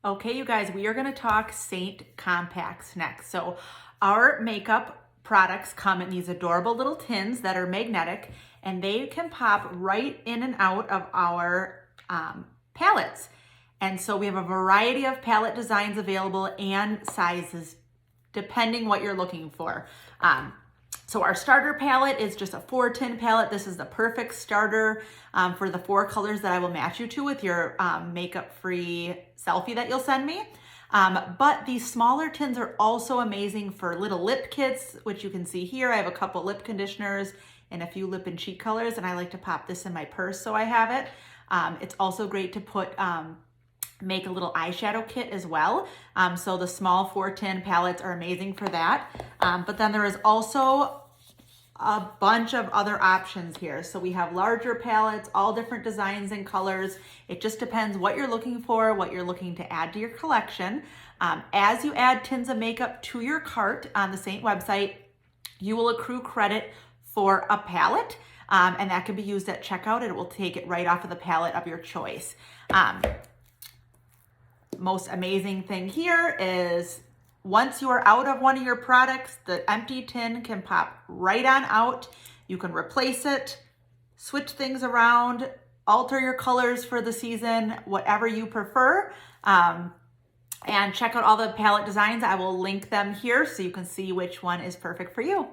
Okay, you guys, we are going to talk Seint Compacts next. So our makeup products come in these adorable little tins that are magnetic, and they can pop right in and out of our palettes. And so we have a variety of palette designs available and sizes depending what you're looking for. So our starter palette is just a 4-tin palette. This is the perfect starter for the 4 colors that I will match you to with your makeup-free selfie that you'll send me. But these smaller tins are also amazing for little lip kits, which you can see here. I have a couple lip conditioners and a few lip and cheek colors, and I like to pop this in my purse so I have it. It's also great to put make a little eyeshadow kit as well. So the small 4-tin palettes are amazing for that. But then there is also a bunch of other options here. So we have larger palettes, all different designs and colors. It just depends what you're looking for, what you're looking to add to your collection. As you add tins of makeup to your cart on the Seint website, you will accrue credit for a palette, and that can be used at checkout. It will take it right off of the palette of your choice. Most amazing thing here is once you are out of one of your products, the empty tin can pop right on out. You can replace it, switch things around, alter your colors for the season, whatever you prefer. And check out all the palette designs. I will link them here so you can see which one is perfect for you.